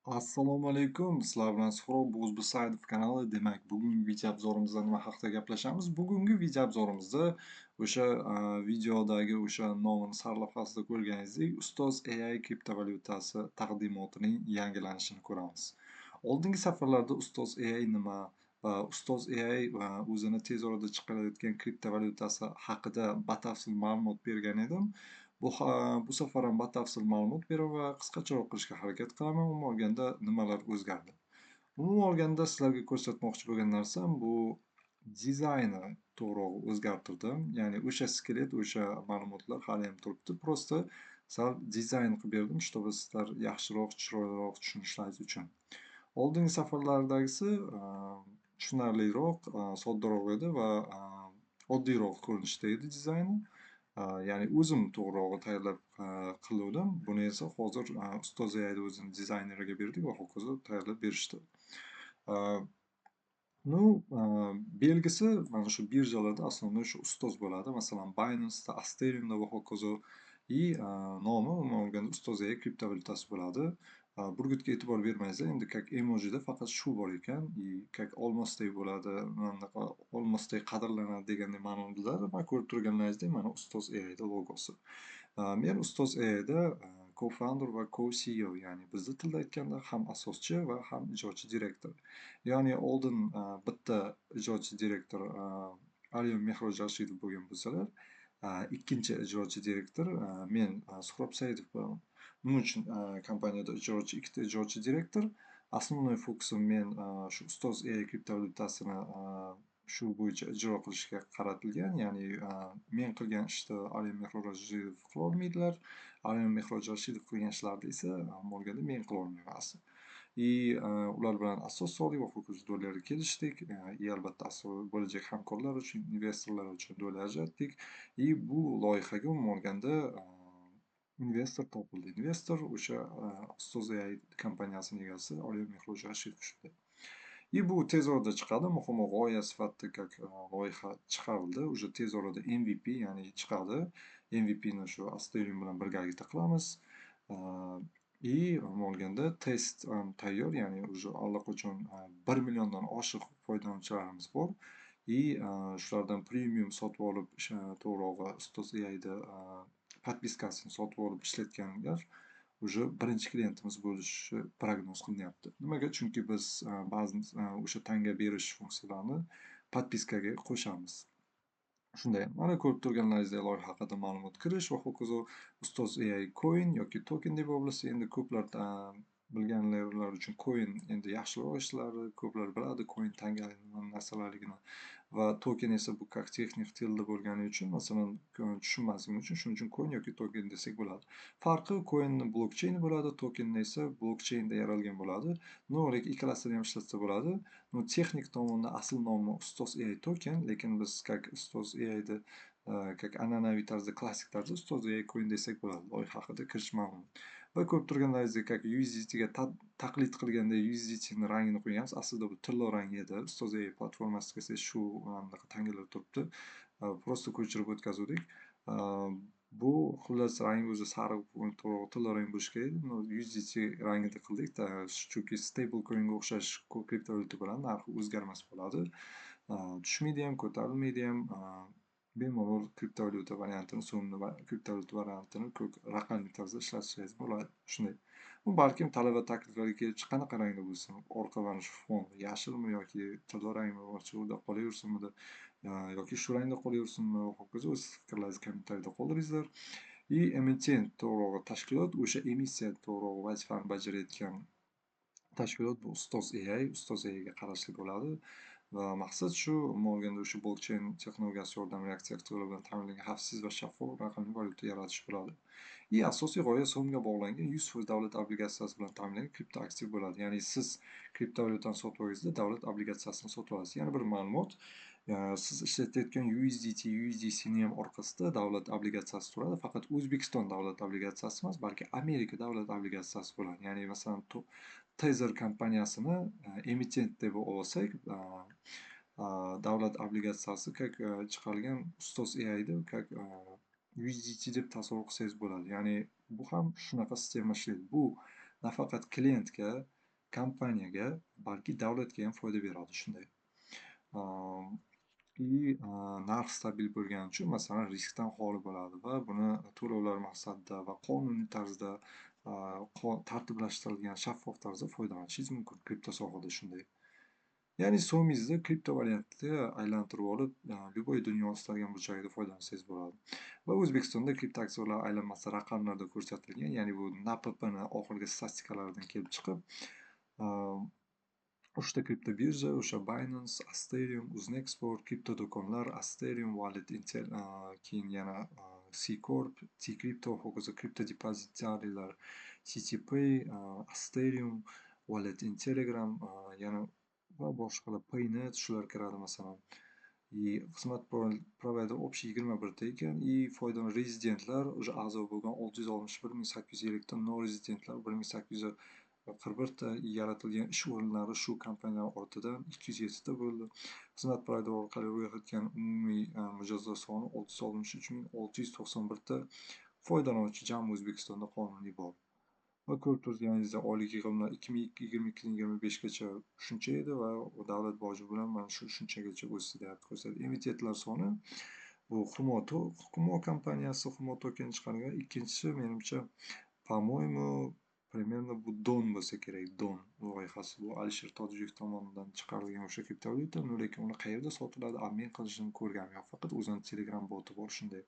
Assalomu alaykum. Sizlar bilan Suhrob Bo'zbisaidov kanali. Demak, bugungi videoobzorimizda nima haqida gaplashamiz? Bugungi videoobzorimizda o'sha videodagi o'sha nomini sarlavhasida ko'rganingizdek, Ustoz AI kriptovalyutasi taqdimotining yangilanishini ko'ramiz. Oldingi safarlarda Ustoz AI nima va Ustoz AI o'zini tez orada chiqarayotgan kriptovalyutasi haqida batafsil ma'lumot bergan edim. Bu safar ham batafsil ma'lumot beraman va qisqacharoq qilishga harakat qilaman. Umuman olganda nimalar o'zgardi? Umuman olganda sizlarga ko'rsatmoqchi bo'lgan narsam bu dizayni to'g'rirog'i o'zgartirdim. Ya'ni o'sha skelet, o'sha ma'lumotlar hali ham turibdi. Prosta sal dizayn qilib berdim, чтобы sizlar yaxshiroq, chiroyliroq tushunishlaringiz uchun. Oldingi safarlardagisi tushunarliroq, soddaroq edi va oddiyroq ko'rinishda edi dizayni. Ya'ni o'zim to'g'rirog'i tayyorlab qiluvdim. Buni esa hozir Ustoz AIni o'zini dizayneriga berdik va hokazo tayyorlab berishdi. Ну, belgisi mana shu birjalarda основной shu ustoz bo'ladi. Masalan, Binance'da, Asterium'da va hokazo. И nomi umuman olganda Ustoz AI kriptovalyutasi bo'ladi. Burgutga e'tibor bermaysizlar, endi как emojida faqat shu bor ekan. И как olmosdek bo'ladi, manaqa olmosdek qadrlanadi deganday ma'nodalar. Mana ko'rib turganlaringizdek, mana Ustoz AIda logosi. Men Ustoz AIda co-founder va co-CEO, ya'ni bizning tilda aytganda ham asoschi va ham ijrochi direktor. Ya'ni oldin bitta ijrochi direktor Aliyon Mehroj Rashidov bo'lgan bo'lsalar, ikkinchi ijrochi direktor men Suhrob Saidov bo'laman. Nima uchun kompaniyada ikkita ijrochi direktor? Основной fokusim men shu Ustoz AI kriptovalyutasini shu bo'yicha ijro qilishga qaratilgan. Ya'ni men qilgan ishni Aliyon Mehroj Rashidov qilolmaydilar. Aliyon Mehroj Rashidov qilgan ishlarni esa bo'lganda men qilolmayman asli. И ular bilan asos soldik va ho'kiz do'llarga kelishdik. И albatta bo'lajak hamkorlar uchun, investorlar uchun do'llar ajratdik. И bu loyihaga umuman olganda investor topildi. Investor o'sha Ustoz AI kompaniyasini egasi Oliy Mehroj Rashidov. И bu tez orada chiqadi. Muhimi g'oya sifatida как loyiha chiqarildi. Уже tez orada MVP, ya'ni chiqadi. MVPni shu Asterium bilan birgalikda qilamiz. И umuman olganda test tayyor, ya'ni уже allaqachon 1 milliondan oshiq foydalanuvchilarimiz bor. И shulardan premium sotib olib, to'g'rirog'i Ustoz AIda podpiskasini sotib olib ishlatganlar уже birinchi klientimiz bo'lishi prognoz qilinyapti. Nimaga? Chunki biz ba'zi o'sha tanga berish funksiyalarini podpiskaga qo'shamiz. Shunday. Mana ko'rib turganlaringizdek loyiha haqida ma'lumot kirish va hokazo. Ustoz AI coin yoki token deb bo'lsa, endi ko'plar bilganlar uchun coin endi yaxshiroq ishlari, ko'plar biladi coin tanga narsalarligini va token esa bu как texnik tilda bo'lgani uchun, masalan, tushunmasligim uchun shuning uchun coin yoki token desak bo'ladi. Farqi coinni blokcheyni bo'ladi, tokenni esa blokcheynda yaralgan bo'ladi. No, lekin ikkalasini ham ishlatsa bo'ladi. No, texnik tomonda asl nomi Ustoz AI token, lekin biz как Ustoz AIda как an'anaviy tarzda, klassik tarzda Ustoz AI coin desak bo'ladi. Loyiha haqida kirish ma'lum. Va ko'rib turganlaringizdek, как USDTga taqlid qilganda USDTni rangini qo'yganmiz. Aslida bu tillo rangi edi. Ustoz AI platformasiga kelsangiz shu anaqa tangalar turibdi. Prosta ko'chirib o'tkazuvdik. Bu xullas rangi o'zi sariq, tillo rang bo'lishi kerak. USDT rangida qildik. Chunki stable coinga o'xshash kriptovalyuta bilan narxi o'zgarmas bo'ladi. Tushmaydi ham, ko'tarilmaydi ham. Bemalol kriptovalyuta variantini, so'mni va kriptovalyuta variantini ko'k raqamli tarzda ishlatishingiz bo'ladi. Shunday. Bu balkim talaba takliflariga kelib qanaqa rangda bo'lsin, orqa mana shu fon yashilmi yoki tillo rangmi, orchada qolaversinmi, yoki shu rangda qolaversinmi, hokazo o'z fikrlaringizni kommentariyada qoldiringizlar. И emittent to'g'rirog'i tashkilot, o'sha emissiya to'g'rirog'i vazifani bajarayotgan tashkilot bu Ustoz AI, Ustoz AIga qarashli bo'ladi. Va maqsad shu, umuman olganda o'sha blockchain texnologiyasi yordamida aksiya aktyorlar bilan ta'minlangan xavfsiz va shaffof raqamli valyuta yaratish bo'ladi. И asosiy g'oya so'mga bog'langan 100% davlat obligatsiyasi bilan ta'minlangan kripto aktiv bo'ladi. Ya'ni siz kriptovalyutani sotib olganingizda davlat obligatsiyasini sotib olasiz. Yana bir ma'lumot, siz ishlatayotgan USDC'ni ham orqasida davlat obligatsiyasi turadi. Faqat O'zbekiston davlat obligatsiyasi emas, balki Amerika davlat obligatsiyasi bo'ladi. Ya'ni masalan, Tether kompaniyasini emittent deb olsak, davlat obligatsiyasi как chiqarilgan Ustoz AIda как USDT deb tasavvur qilsangiz bo'ladi. Ya'ni bu ham shunaqa sistema ishlaydi. Bu nafaqat klientga kompaniyaga, balki davlatga ham foyda beradi shunday. И narx stabil bo'lgani uchun, masalan, riskdan xoli bo'ladi va buni to'lovlar maqsadida va qonuniy tarzda tartiblashtirilgan shaffof tarzda foydalanishingiz mumkin kripto sohada shunday. Ya'ni so'mingizni kripto variantga aylantirib olib, любой dunyo istalgan burchagida foydalansangiz bo'ladi. Va O'zbekistonda kripto aksiyalar aylanmasi raqamlarda ko'rsatilgan, ya'ni bu NAPPni oxirgi statistikalaridan kelib chiqib, 3 ta kripto birja, o'sha Binance, Asterium, Uznexport, kripto do'konlar, Asterium Wallet, keyin yana C-Corp, T-Crypto, ho'kizo kripto depozitariylar, CTPay, Asterium, Wallet in Telegram, yana va boshqalar, Paynet shular kiradi masalan. И xizmat provayder общий 21 ta ekan, и foydalanuvchi rezidentlar o'sha a'zo bo'lgan 661.850 ta, non-rezidentlar 1.841 ta, yaratilgan ish o'rinlari shu kompaniyalar ortidan 207 ta bo'ldi. Xizmat provayder orqali ro'yxatdan umumiy mijozlar soni 663.691 ta. Foydalanuvchi jami O'zbekistonda qonuniy bor. Va ko'rib turganingizdek, oylik yig'imlar 2022-2025gacha shuncha edi va davlat boji bilan mana shu shunchagacha o'sdi deyapti ko'rsatadi. Emitentlar soni bu Humo kompaniyasi Humo token chiqargan. Ikkinchisi menimcha, по-моему, примерно bu Don bo'lsa kerak. Don loyihasi bu Alisher Tojiyev tomonidan chiqarilgan o'sha kriptovalyuta. Lekin uni qayerda sotiladi, men qilishini ko'rganim yo'q. Faqat o'zini Telegram boti bor shunday.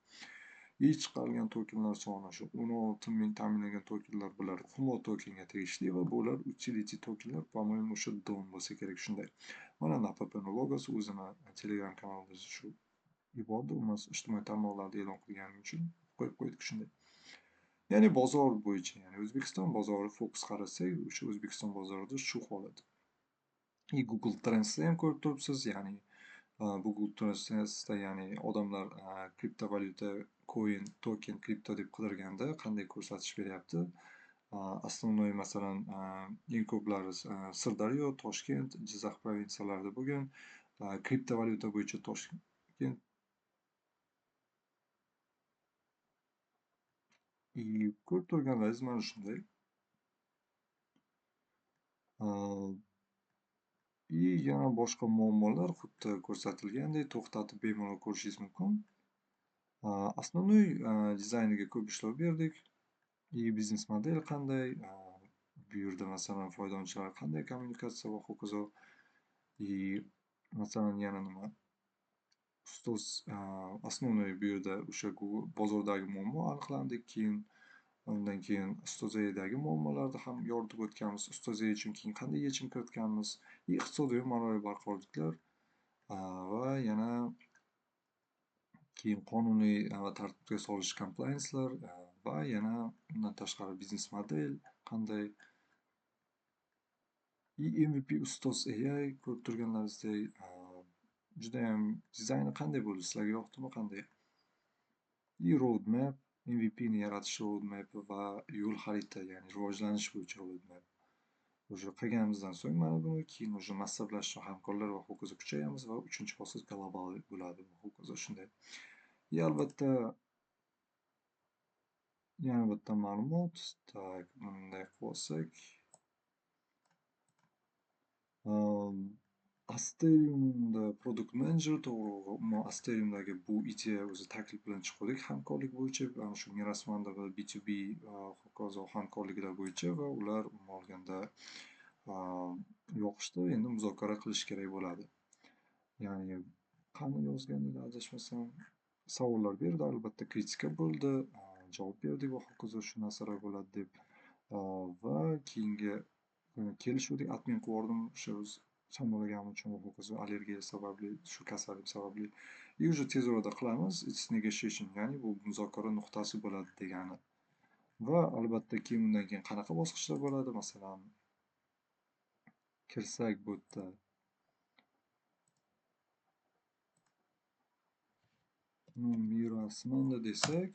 Chiqarilgan tokenlar soni shu 16.000 ta'minlangan tokenlar bular Humo tokenga tegishli va bular utility tokenlar, по-моему, o'sha Don bo'lsa kerak shunday. Mana NAPPni logosi o'zini Telegram kanalida shu yubordi, ijtimoiy tarmoqlarda e'lon qilganim uchun qo'yib qo'ydik shunday. Ya'ni bozor bo'yicha, ya'ni O'zbekiston bozori fokus qarasak, o'sha O'zbekiston bozorida shu holat. Google Trends'da ham ko'rib turibsiz, ya'ni bu Google Trends'da, ya'ni odamlar kriptovalyuta, coin, token, kripto deb qidirganda qanday ko'rsatish beryapti? Основной masalan eng ko'plari Sirdaryo, Toshkent, Jizzax provinsiyalarida bo'lgan. Kriptovalyuta bo'yicha Toshkent ko'rib turganlaringiz mana shunday. Yana boshqa muammolar xuddi ko'rsatilgandek to'xtatib bemalol ko'rishingiz mumkin. Основной dizayniga ko'p ishlov berdik. Biznes model qanday, bu yerda masalan foydalanuvchilar qanday kommunikatsiya va ho'kizo. Masalan yana nima? Ustoz основной bu yerda o'sha Google bozordagi muammo aniqlandi. Undan keyin Ustozadagi muammolarni ham yoritib o'tganmiz. Ustoza uchun keyin qanday yechim kiritganmiz. Iqtisodiy ma'naviy barqarorliklar va yana keyin qonuniy va tartibga solish compliance'lar va yana undan tashqari biznes model qanday. MVP Ustoz AI ko'rib turganlaringizdek judayam dizayni qanday bo'ldi? Sizlarga yoqdimi, qanday? Roadmap, MVPni yaratish roadmapi va yo'l xarita, ya'ni rivojlanish bo'yicha roadmap. Уже qilganimizdan so'ng mana buni keyin уже massablash hamkorlar va ho'kizo kuchayamiz va 3-bosqich global bo'ladi va ho'kizo shunday. Albatta yana bitta ma'lumot. Tak, bunday qilsak, Asteriumda product manager, to'g'ri, umuman Asteriumdagi bu ideya o'zi taklif bilan chiqdik hamkorlik bo'yicha, ana shu Mirasmanda va B2B ho'kizo hamkorliklar bo'yicha va ular umuman olganda yoqishdi. Endi muzokara qilish kerak bo'ladi. Ya'ni qani yozgan edi adashmasam, savollar berdi, albatta kritika bo'ldi, javob berdik va ho'kizo shu narsalar bo'ladi deb. Va keyingi kelishuvdik, admin qilib o'sha shamollaganim uchun va ho'kizo allergiya sababli, shu kasallik sababli. Уже tez orada qilamiz, it's negotiation, ya'ni bu muzokara nuqtasi bo'ladi degani. Va albatta keyin undan keyin qanaqa bosqichlar bo'ladi? Masalan, kirsak bu yerda Mirasmanda desak,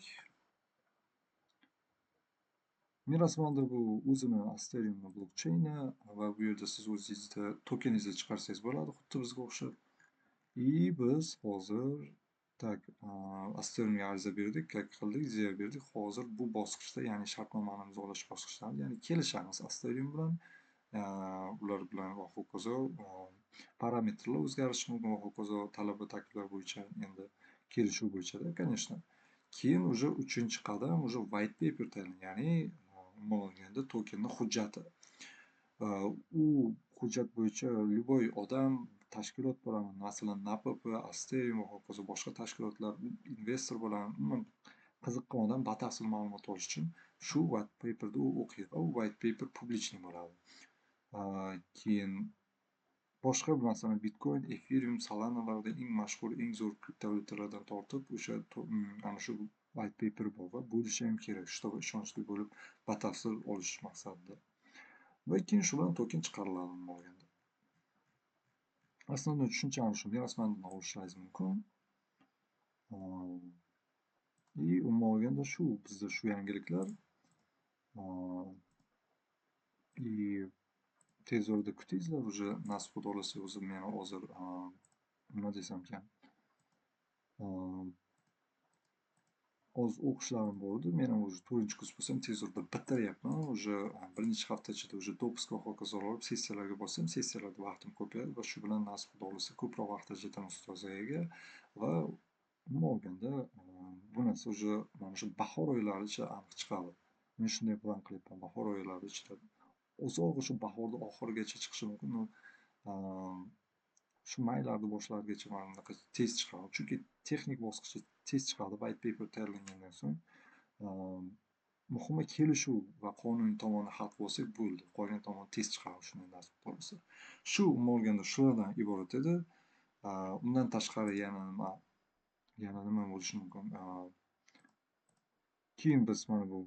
Mirasmanda bu o'zini Asterium blokcheyni va bu yerda siz o'zingizni tokeningizni chiqarsangiz bo'ladi, xuddi bizga o'xshab. Biz hozir tak Asteriumga ariza berdik, qildik, ziyo berdik. Hozir bu bosqichda, ya'ni shartnomani imzolash bosqichlarida, ya'ni kelishamiz Asterium bilan ular bilan va hokazo parametrlar o'zgarishi mumkin va hokazo talab va takliflar bo'yicha endi kelishuv bo'yichada, конечно. Keyin уже 3-qadam уже white paper tayyorlanadi, ya'ni umuman olganda tokenni hujjati. U hujjat bo'yicha любой odam, tashkilot bo'laman, masalan, NAPP, Asteri va hokazo boshqa tashkilotlar, investor bo'laman, umuman qiziqqan odam batafsil ma'lumot olish uchun shu white paperni u o'qiydi. U white paper publichniy bo'ladi. Keyin boshqa masalan Bitcoin, Ethereum, Solanalarda eng mashhur, eng zo'r kriptovalyutalardan tortib o'sha ana shu white paper bor va bo'lishi ham kerak, чтобы ishonchli bo'lib batafsil olish maqsadida. Va keyin shu bilan token chiqariladi umuman olganda. Основной tushunchani shunday rasmandan olishlaringiz mumkin. И umuman olganda shu bizda shu yangiliklar. И tez orada kutingizlar, уже nasib xudo xohlasa o'zi meni hozir nima desam ekan, hozir o'qishlarim bor edi. Men ham уже 4-kurs bo'lsam tez orada bitiryapman. Уже bir necha hafta ichida уже dopusк va hokazolar olib sessiyalarga borsam, sessiyalarda vaqtim ko'payadi va shu bilan nasib xudo xohlasa ko'proq vaqt ajrataman ustozaga va umuman olganda bu narsa уже mana shu bahor oylarigacha aniq chiqadi. Men shunday plan qilyapman, bahor oylari ichida, uzoq o'sha bahorni oxirigacha chiqishi mumkin. Shu maylarni boshlarigacha mana bunaqa tez chiqadi. Chunki texnik bosqichda tez chiqadi white paper tayyorlangandan so'ng. Muhimi kelishuv va qonuniy tomoni haq bo'lsak bo'ldi. Qolgan tomon tez chiqadi, shunday nasib bo'lsa. Shu umuman olganda shulardan iborat edi. Undan tashqari yana nima bo'lishi mumkin? Keyin biz mana bu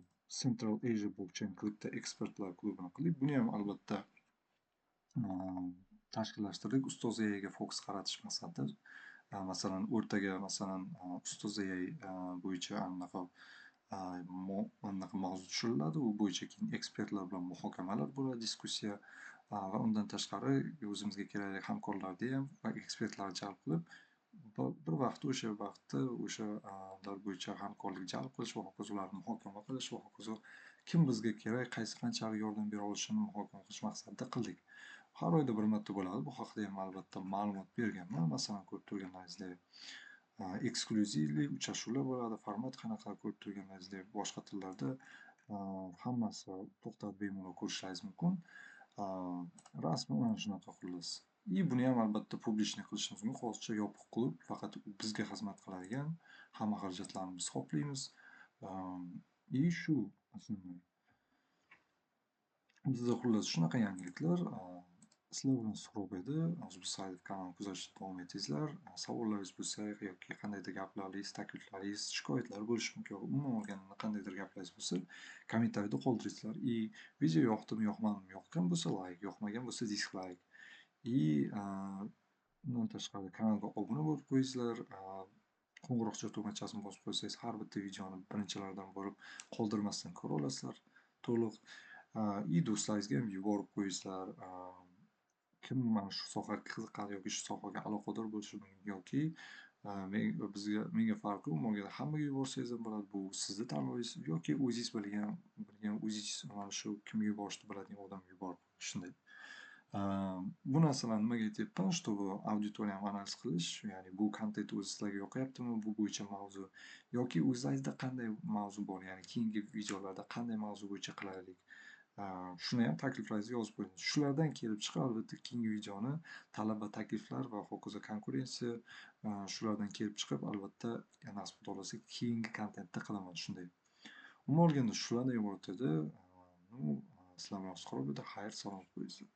Central Asia Blockchain Crypto Expertlar klubini qildik. Buni ham albatta tashkillashtirdik ustoz AIga fokus qaratish maqsadida. Masalan, o'rtaga masalan ustoz AI bo'yicha anaqa mavzu tushiriladi. U bo'yicha keyin ekspertlar bilan muhokamalar bo'ladi, diskussiya va undan tashqari o'zimizga kerakli hamkorlarni ham va ekspertlarni jalb qilib, bir vaqtda o'sha vaqtda o'shalar bo'yicha hamkorlik jalb qilish va hokazo ularni muhokama qilish va hokazo kim bizga kerak, qaysi qanchalik yordam bera olishini muhokama qilish maqsadida qildik. Har oyda bir marta bo'ladi. Bu haqida ham albatta ma'lumot berganman. Masalan, ko'rib turganlaringizdek eksklyuzivli uchrashuvlar bo'ladi. Format qanaqa ko'rib turganlaringizdek boshqa tillarda hammasi to'xtab bemalol ko'rishlaringiz mumkin. Rasman mana shunaqa xullas. И buni ham albatta publichniy qilishimiz mumkin. Hozircha yopiq klub, faqat bizga xizmat qiladigan, hamma xarajatlarni biz qoplaymiz. И shu основной. Bizda xullas shunaqa yangiliklar. Sizlar bilan suhbat edi. Ushbu sayt kanalni kuzatishda davom etingizlar. Savollaringiz bo'lsa yoki qandaydir gaplaringiz, takliflaringiz, shikoyatlar bo'lishi mumkin. Umuman olganda qandaydir gaplaringiz bo'lsa, kommentariyada qoldiringizlar. И video yoqdimi, yoqmadimi, yoqqan bo'lsa like, yoqmagan bo'lsa dislike. И undan tashqari kanalga obuna bo'lib qo'yingizlar. Qo'ng'iroqcha tugmachasini bosib qo'ysangiz, har bitta videoni birinchilardan bo'lib qoldirmasdan ko'ra olasizlar to'liq. И do'stlaringizga ham yuborib qo'yingizlar. Kim mana shu sohaga qiziqadi yoki shu sohaga aloqador bo'lishi mumkin yoki menga farqi umuman olganda hammaga yuborsangiz ham bo'ladi. Bu sizni tanlovingiz yoki o'zingiz bilgan o'zingiz mana shu kimga yuborishni biladigan odamga yuborib shunday. Bu narsalarni nimaga aytyapman? Чтобы auditoriyani analiz qilish, ya'ni bu kontent o'zi sizlarga yoqayaptimi, bu bo'yicha mavzu yoki o'zlaringizda qanday mavzu bor, ya'ni keyingi videolarda qanday mavzu bo'yicha qilaylik. Shuni ham takliflaringizga yozib qo'ying. Shulardan kelib chiqib albatta keyingi videoni talab va takliflar va hokazo konkurensiya shulardan kelib chiqib albatta nasib xudo xohlasa keyingi kontentda qilaman shunday. Umuman olganda shulardan iborat edi. Sizlar bilan suhbat edi. Xayr, salomat bo'linglar.